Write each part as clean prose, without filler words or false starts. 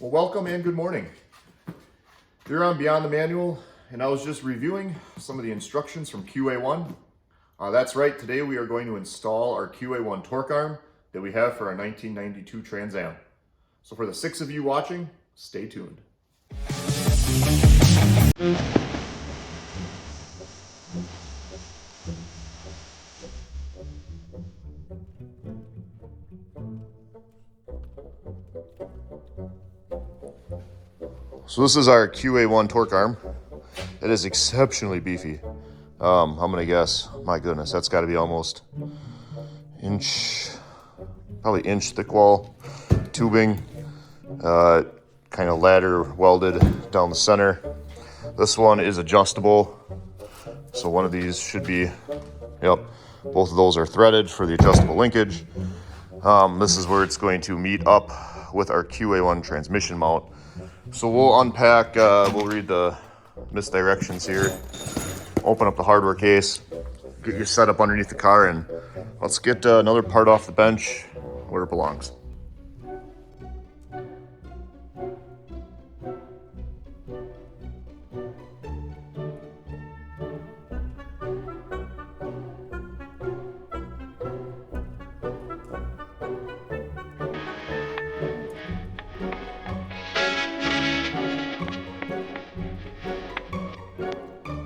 Well, welcome and good morning. You're on Beyond the Manual, and I was just reviewing some of the instructions from QA1. That's right, today we are going to install our QA1 Torque Arm that we have for our 1992 Trans Am. So for the 6 of you watching, stay tuned. So this is our QA1 Torque Arm. It is exceptionally beefy. I'm gonna guess, my goodness, that's gotta be almost probably inch thick wall tubing, kind of ladder welded down the center. This one is adjustable, so one of these should be, yep, both of those are threaded for the adjustable linkage. This is where it's going to meet up with our QA1 transmission mount. So we'll unpack, we'll read the misdirections here, open up the hardware case, get your setup underneath the car, and let's get another part off the bench where it belongs.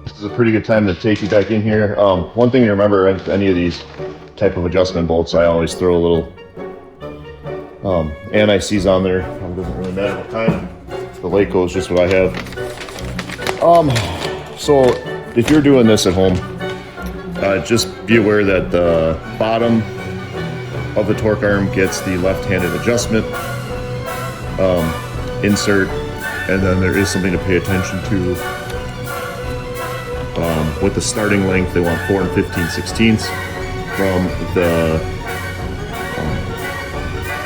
This is a pretty good time to take you back in here. One thing to remember, any of these type of adjustment bolts, I always throw a little anti-seize on there. It doesn't really matter what kind. The Laco is just what I have. So if you're doing this at home, just be aware that the bottom of the torque arm gets the left-handed adjustment insert, and then there is something to pay attention to. With the starting length, they want 4 15/16 from the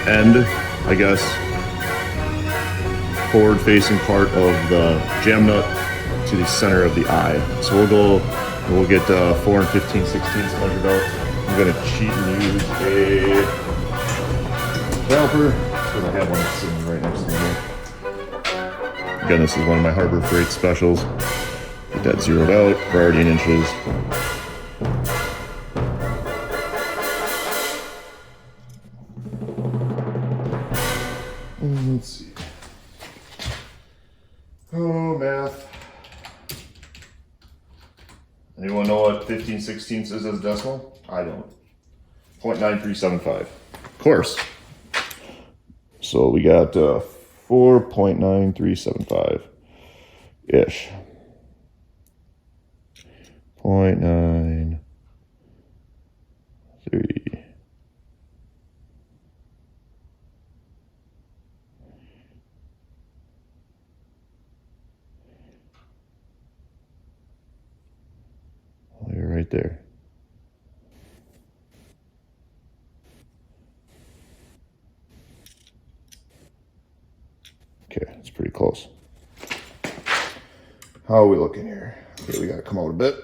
end, I guess, forward facing part of the jam nut to the center of the eye. So we'll get 4 15/16 measured out. I'm gonna cheat and use a caliper, because I have one that's sitting right next to me here. Again, this is one of my Harbor Freight specials. Get that zeroed out. We're already in inches. Let's see. Oh, math. Anyone know what 15/16 is as decimal? I don't. 0.9375. Of course. So we got 4.9375-ish. 0.93. Oh, you're right there. Okay, that's pretty close. How are we looking here? Okay, we gotta come out a bit.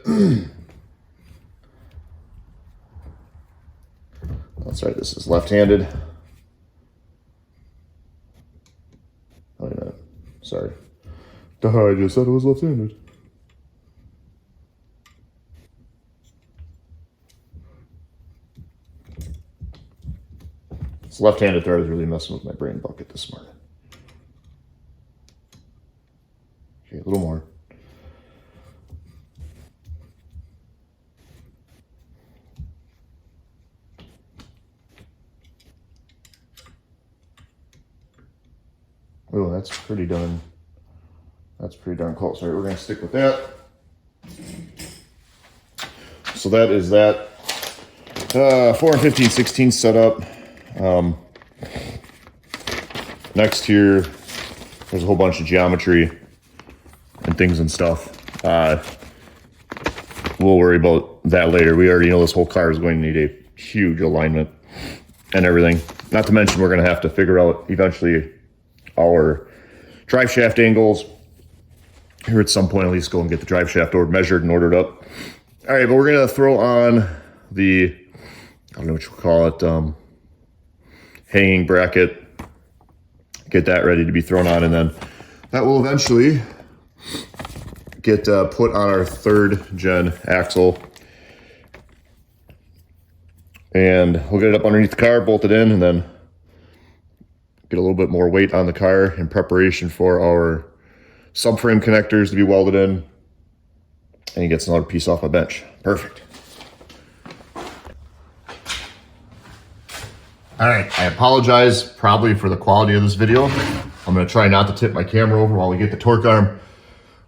That's right, this is left-handed. Oh, wait a minute. Sorry. I just said it was left-handed. This left-handed thread is really messing with my brain bucket this morning. Okay, a little more. Oh, that's pretty darn close. All right, we're gonna stick with that. So that is that 4 15/16 setup. Next here, there's a whole bunch of geometry and things and stuff. We'll worry about that later. We already know this whole car is going to need a huge alignment and everything. Not to mention we're gonna have to figure out eventually our drive shaft angles here at some point. At least go and get the drive shaft measured and ordered up. All right, but we're gonna throw on the, I don't know what you call it, hanging bracket get that ready to be thrown on, and then that will eventually get put on our 3rd gen axle. And we'll get it up underneath the car, bolt it in, and then get a little bit more weight on the car in preparation for our subframe connectors to be welded in. And he gets another piece off my bench. Perfect. All right, I apologize probably for the quality of this video. I'm gonna try not to tip my camera over while we get the torque arm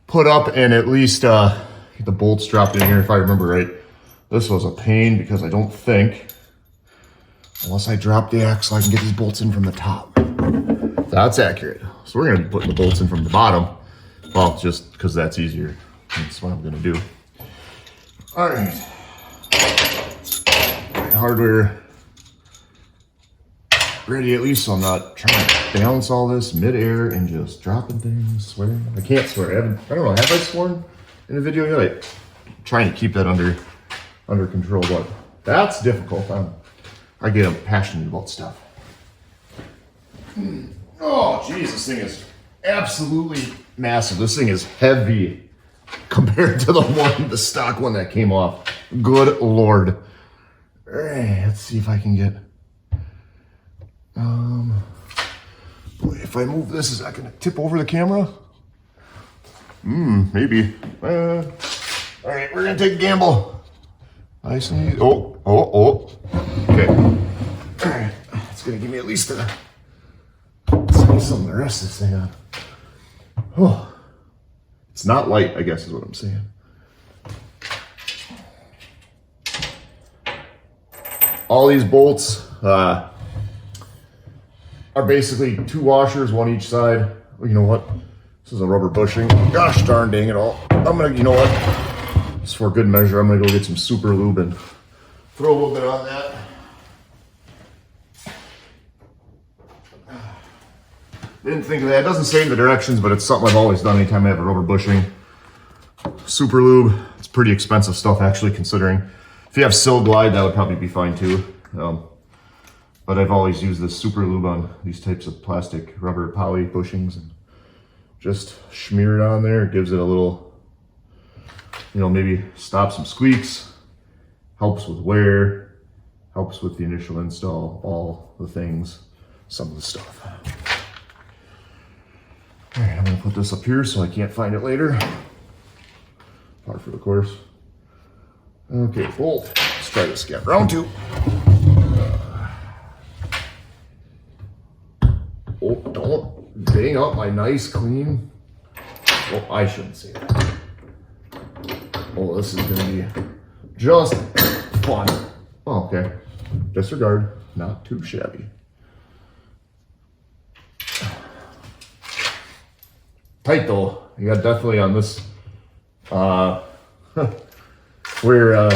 put up and at least get the bolts dropped in here. If I remember right, this was a pain because I don't think, unless I drop the axle, I can get these bolts in from the top. That's accurate. So we're gonna be putting the bolts in from the bottom. Well, just because that's easier. That's what I'm gonna do. All right. Hardware ready at least, so I'm not trying to balance all this mid-air and just dropping things, swearing. I can't swear. I don't know, have I sworn in a video yet? I'm trying to keep that under control, but that's difficult. I get passionate about stuff. Oh, geez, this thing is absolutely massive. This thing is heavy compared to the stock one that came off. Good Lord. All right, let's see if I can get, boy, if I move this, is that gonna tip over the camera? Maybe. All right, we're gonna take a gamble. Nice and easy. Oh. Okay. All right, it's gonna give me at least a, let's see some of the rest of this thing on. Oh, it's not light, I guess is what I'm saying. All these bolts are basically 2 washers, 1 each side. You know what? This is a rubber bushing. Gosh darn dang it all. I'm gonna, you know what? Just for good measure, I'm gonna go get some super lube and throw a little bit on that. Didn't think of that. It doesn't say the directions, but it's something I've always done anytime I have a rubber bushing. Super lube. It's pretty expensive stuff, actually, considering. If you have Sil Glide, that would probably be fine too. But I've always used this super lube on these types of plastic rubber poly bushings and just smear it on there. It gives it a little, you know, maybe stop some squeaks, helps with wear, helps with the initial install, all the things, some of the stuff. All right, I'm gonna put this up here so I can't find it later. Par for the course. Okay, bolt. Let's try this again. Round 2. Oh, don't bang up my nice clean. Well, I shouldn't say that. Oh, this is gonna be just fun. Oh, okay. Disregard. Not too shabby. Tight though. You got definitely on this where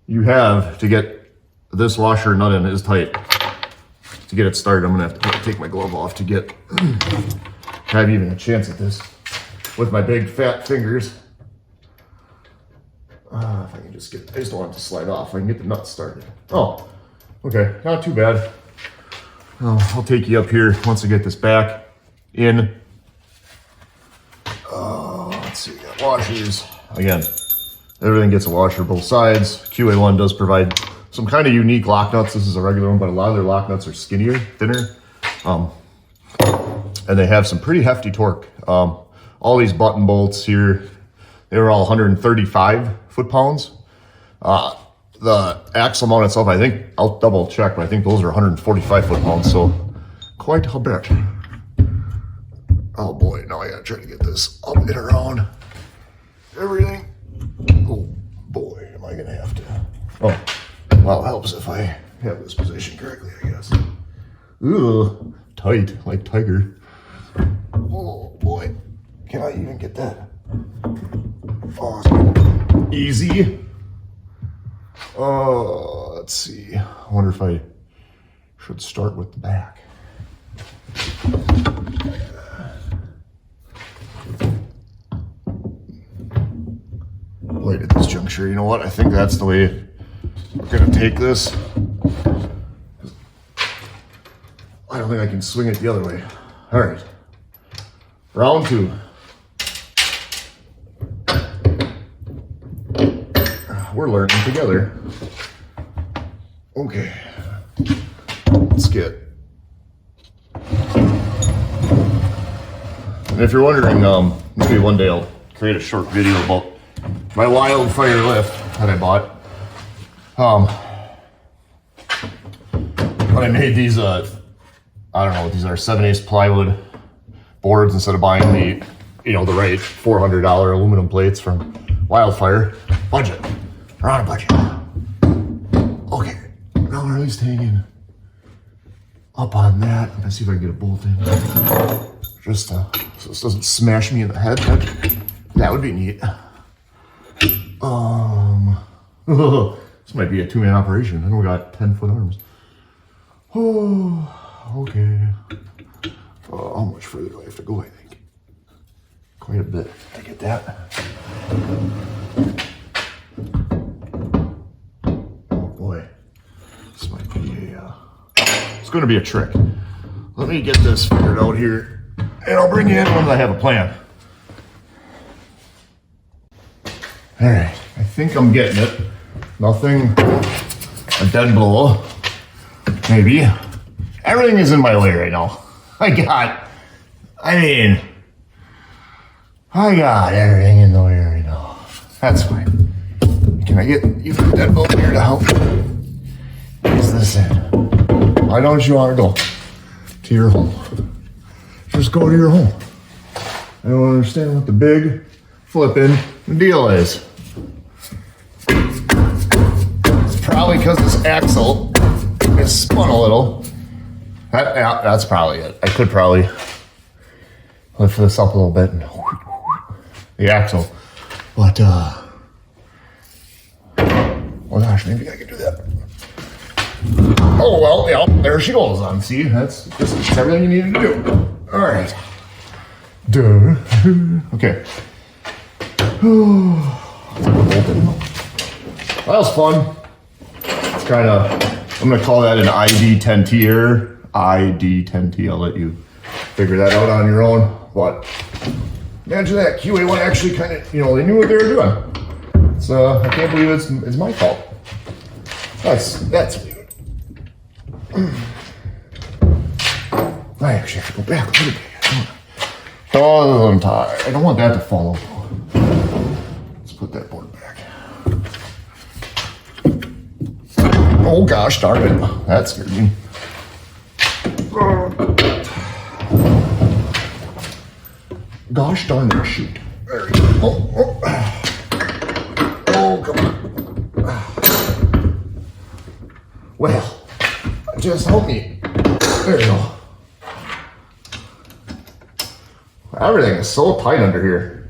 you have to get this washer nut in is tight. To get it started, I'm gonna have to take my glove off to get have even a chance at this with my big fat fingers. If I can just get, I just don't want it to slide off. I can get the nut started. Oh, okay, not too bad. I'll take you up here once I get this back in. Let's see, we got washers. Again, everything gets a washer both sides. QA1 does provide some kind of unique lock nuts. This is a regular one, but a lot of their lock nuts are skinnier, thinner. And they have some pretty hefty torque. All these button bolts here, they were all 135 foot-pounds. The axle mount itself, I think, I'll double check, but I think those are 145 foot-pounds, so quite a bit. Oh boy, now I gotta try to get this up and around everything. Oh boy, am I gonna have to. Oh, well, it helps if I have this position correctly, I guess. Ugh, tight, like tiger. Oh boy, can I even get that? Oh, easy. Let's see. I wonder if I should start with the back. Right at this juncture, you know what? I think that's the way we're gonna take this. I I don't think I can swing it the other way. All right, round 2. We're learning together. Okay, let's get. And if you're wondering, maybe one day I'll create a short video about my wildfire lift that I bought. When I made these, I don't know what these are, 7/8 plywood boards instead of buying the, the right $400 aluminum plates from Wildfire. Budget. We're on a budget. Okay, now we're at least hanging up on that. I'm gonna see if I can get a bolt in. Just so this doesn't smash me in the head. That would be neat. This might be a 2-man operation. I know we got 10-foot arms. Oh, okay. How much further do I have to go, I think? Quite a bit. I get that. Oh boy. This might be it's going to be a trick. Let me get this figured out here, and I'll bring you in when I have a plan. All right, I think I'm getting it. Nothing, a dead blow, maybe. Everything is in my way right now. I got everything in the way right now. That's fine. Can I get even a dead blow here to help? Ease this in. Why don't you want to go to your home? Just go to your home. I don't understand what the big flipping deal is. Probably because this axle is spun a little. That's probably it. I could probably lift this up a little bit and the axle. But, oh gosh, maybe I could do that. Oh, well, yeah, there she goes on. See, that's everything you needed to do. All right. Duh. Okay. That was fun. Kind of, I'm gonna call that an ID10T error. ID10T, I'll let you figure that out on your own. But imagine that, QA1 actually kind of, they knew what they were doing. So I can't believe it's my fault. That's weird. I actually have to go back a little bit. Oh, I'm tired. I don't want that to fall over. Let's put that board back. Oh gosh, darn it. That scared me. Gosh darn it, shoot. There we go. Oh, come on. Well, just help me. There you go. Everything is so tight under here.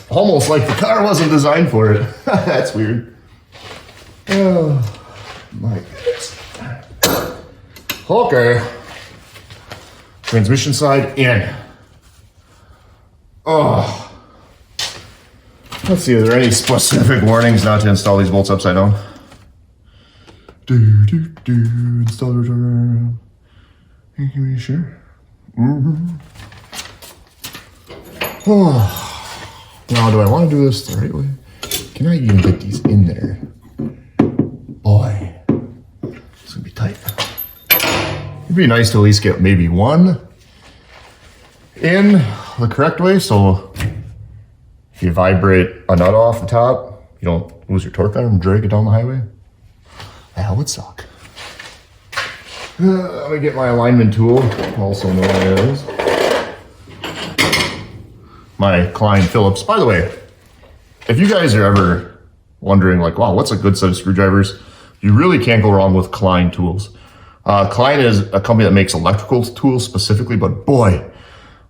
Almost like the car wasn't designed for it. That's weird. Oh, my goodness. Okay. Transmission side in. Oh. Let's see, are there any specific warnings not to install these bolts upside down? Install the turn. Can you be sure? Oh. Now, do I want to do this the right way? Can I even get these in there? Boy, it's gonna be tight. It'd be nice to at least get maybe one in the correct way, so if you vibrate a nut off the top, you don't lose your torque on it and drag it down the highway. That would suck. Let me get my alignment tool, also known as my Klein Phillips. By the way, if you guys are ever wondering like, wow, what's a good set of screwdrivers? You really can't go wrong with Klein tools. Klein is a company that makes electrical tools specifically, but boy,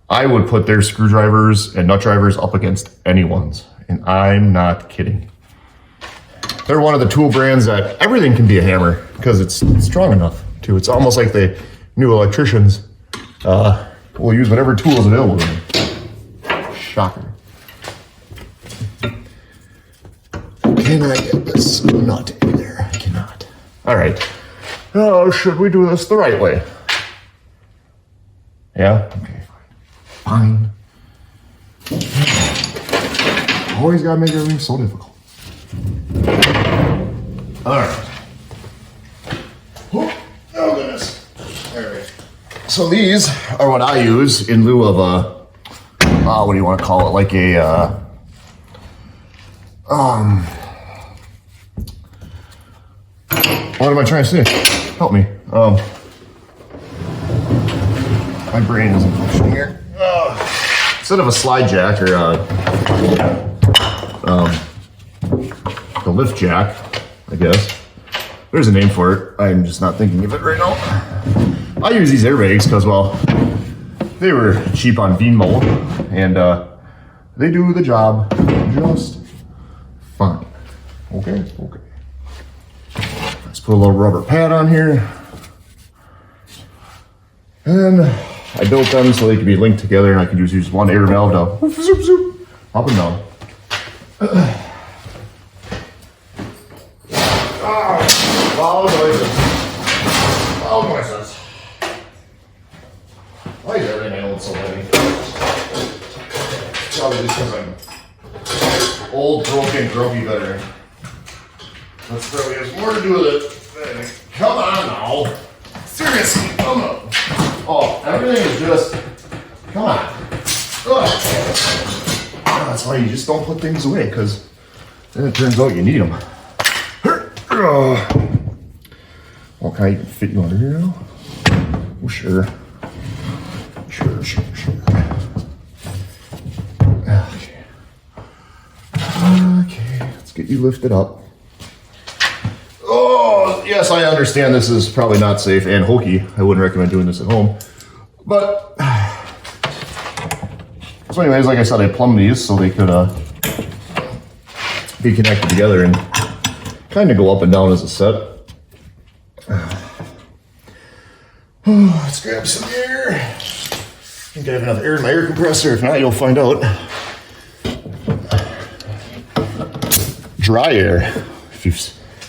I would put their screwdrivers and nut drivers up against anyone's, and I'm not kidding. They're one of the tool brands that everything can be a hammer because it's strong enough too. It's almost like the new electricians will use whatever tool is available to them. Shocker. Okay. Can I get this nut in there? I cannot. All right. Oh, should we do this the right way? Yeah? Okay, fine. Always gotta make everything so difficult. All right. Oh goodness. All right. So these are what I use in lieu of what do you want to call it? Like a, what am I trying to say? Help me. My brain isn't functioning here. Instead of a slide jack or the lift jack, I guess. There's a name for it. I'm just not thinking of it right now. I use these airbags because, well, they were cheap on Venmo, and they do the job just fine. Okay. Let's put a little rubber pad on here. And I built them so they could be linked together, and I could just use one air valve to zoop, zoop, up and down. Loud noises. Why is everything handled so heavy? Probably just because I'm old, broken, grumpy veteran. That's probably has more to do with it. Come on now. Seriously, come on. Oh, everything is just, come on. That's why you just don't put things away, because then it turns out you need them. Well, can I even fit you under here now? Oh, sure. Sure. Okay, let's get you lifted up. Oh, yes, I understand this is probably not safe and hokey. I wouldn't recommend doing this at home. But, so anyways, like I said, I plumbed these so they could be connected together and kind of go up and down as a set. Let's grab some air. I think I have enough air in my air compressor. If not, you'll find out. Dry air. If you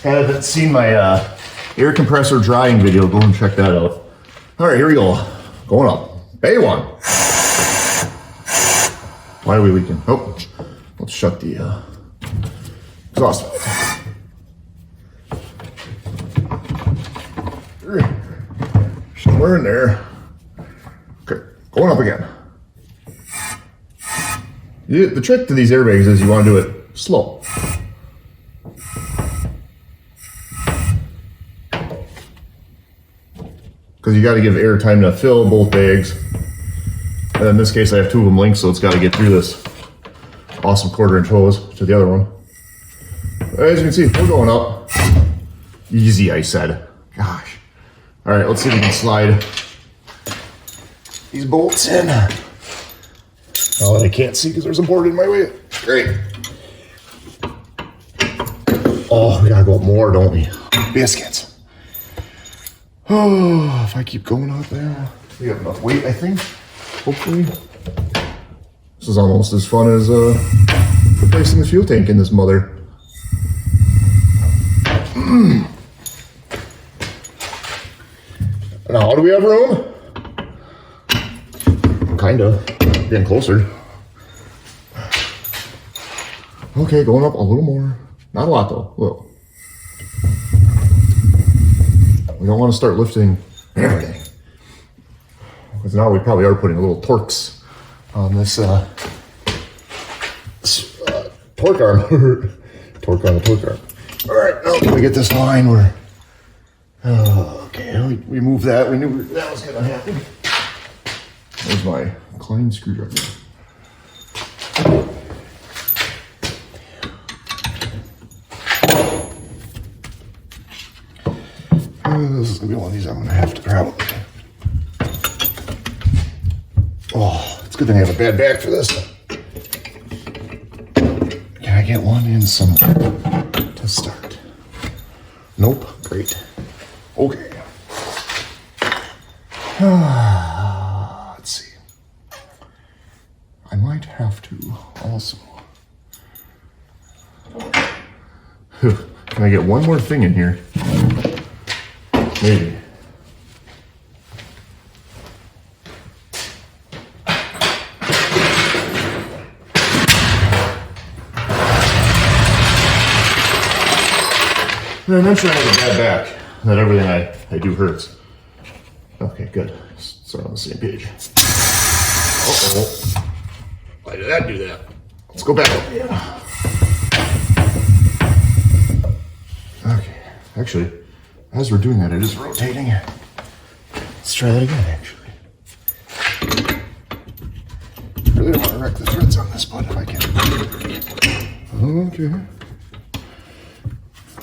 haven't seen my air compressor drying video, go and check that out. All right, here we go. Going up. Bay one. Why are we leaking? Oh, let's shut the exhaust valve. Somewhere in there. Okay, going up again. The trick to these airbags is you want to do it slow. Because you got to give air time to fill both bags. And in this case, I have two of them linked, so it's got to get through this awesome 1/4-inch hose to the other one. As you can see, we're going up. Easy, I said. Gosh. All right, let's see if we can slide these bolts in. Now that I can't see because there's a board in my way. Great. Oh, we gotta go up more, don't we? Biscuits. Oh, if I keep going out there, we have enough weight, I think. Hopefully. This is almost as fun as replacing the fuel tank in this mother. Now, do we have room? Kinda. Getting closer. Okay, going up a little more. Not a lot though. Look. We don't want to start lifting everything. Because now we probably are putting a little torques on this, torque arm. Torque on the torque arm. All right, now can we get this line where... okay, we moved that. We knew that was going to happen. There's my Klein screwdriver. This is going to be one of these I'm going to have to grab. Oh, it's a good thing I have a bad back for this. Can I get one in somewhere to start? Nope. Great. Okay. Let's see. I might have to also Can I get one more thing in here? Maybe. I mentioned I have a bad back, that everything I do hurts. Okay, good. So we're on the same page. Uh-oh. Why did that do that? Let's go back. Yeah. Okay, actually, as we're doing that, it is rotating. Let's try that again, actually. I really don't want to wreck the threads on this, but if I can. Okay.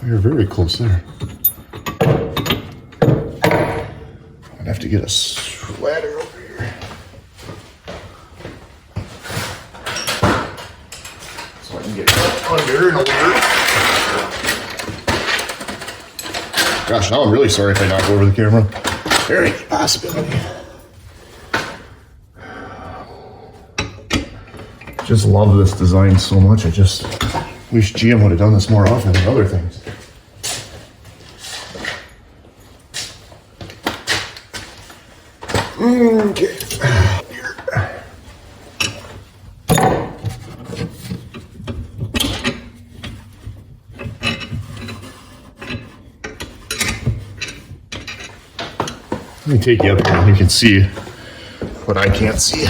You're very close there. I'd have to get a ladder over here. So I can get under and over. Gosh, now I'm really sorry if I knock over the camera. Very possibility. Just love this design so much. I just wish GM would have done this more often than other things. Okay. Let me take you up here and you can see what I can't see.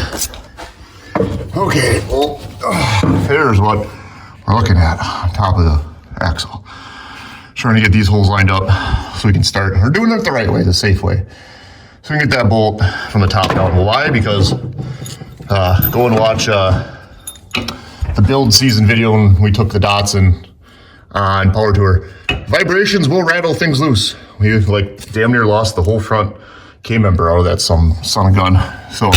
Okay, well, there's what we're looking at on top of the axle. Trying to get these holes lined up so we can start. We're doing it the right way, the safe way. So we can get that bolt from the top down. Why? Because go and watch the build season video when we took the Datsun on Power Tour. Vibrations will rattle things loose. We like damn near lost the whole front K-member out of that son of a gun. So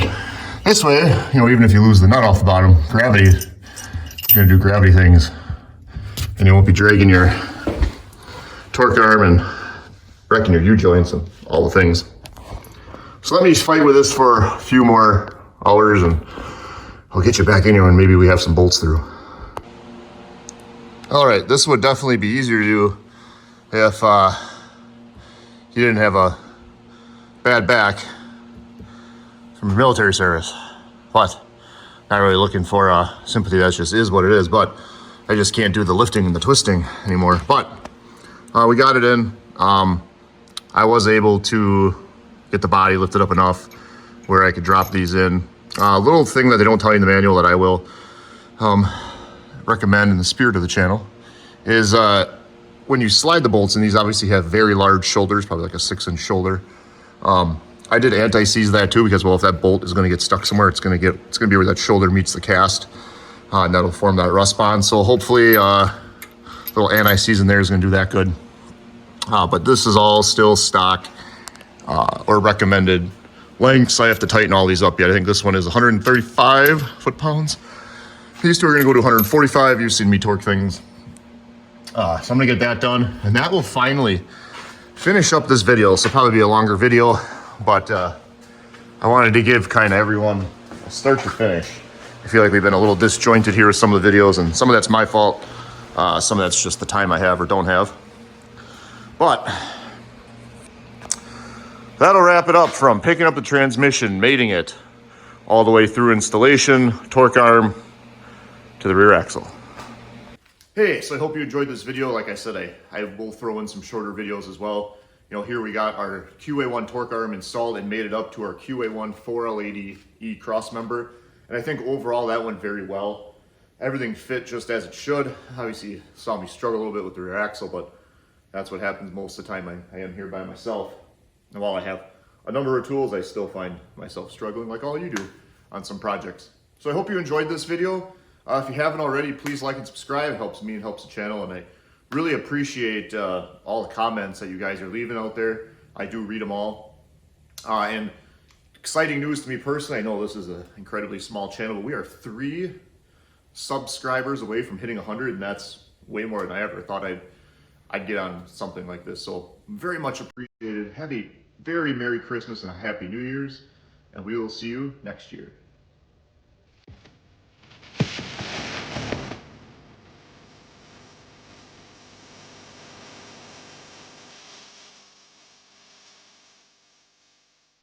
this way, you know, even if you lose the nut off the bottom, gravity, you're gonna do gravity things and you won't be dragging your torque arm and wrecking your U-joints and all the things. So let me fight with this for a few more hours and I'll get you back in here and maybe we have some bolts through. All right, this would definitely be easier to do if you didn't have a bad back from military service. But not really looking for sympathy. That just is what it is. But I just can't do the lifting and the twisting anymore. But we got it in. I was able to get the body lifted up enough where I could drop these in. A little thing that they don't tell you in the manual that I will recommend in the spirit of the channel is when you slide the bolts, and these obviously have very large shoulders, probably like a 6-inch shoulder. I did anti-seize that too because, well, if that bolt is going to get stuck somewhere, it's going to be where that shoulder meets the cast, and that'll form that rust bond. So hopefully, little anti-seize in there is going to do that good. But this is all still stock or recommended lengths. I have to tighten all these up yet. I think this one is 135 foot-pounds. These two are going to go to 145. You've seen me torque things. So I'm going to get that done, and that will finally finish up this video. So probably be a longer video, but I wanted to give kind of everyone a start to finish. I feel like we've been a little disjointed here with some of the videos, and some of that's my fault. Some of that's just the time I have or don't have. But that'll wrap it up from picking up the transmission, mating it, all the way through installation, torque arm, to the rear axle. Hey, so I hope you enjoyed this video. Like I said, I will throw in some shorter videos as well. You know, here we got our QA1 Torque Arm installed and made it up to our QA1 4L80E cross member. And I think overall that went very well. Everything fit just as it should. Obviously, you saw me struggle a little bit with the rear axle, but that's what happens most of the time I am here by myself. And while I have a number of tools, I still find myself struggling like all you do on some projects. So I hope you enjoyed this video. If you haven't already, please like and subscribe. It helps me and helps the channel, and I really appreciate all the comments that you guys are leaving out there. I do read them all. And exciting news to me personally, I know this is an incredibly small channel, but we are 3 subscribers away from hitting 100, and that's way more than I ever thought I'd get on something like this. So very much appreciated. Have a very Merry Christmas and a Happy New Year's, and we will see you next year.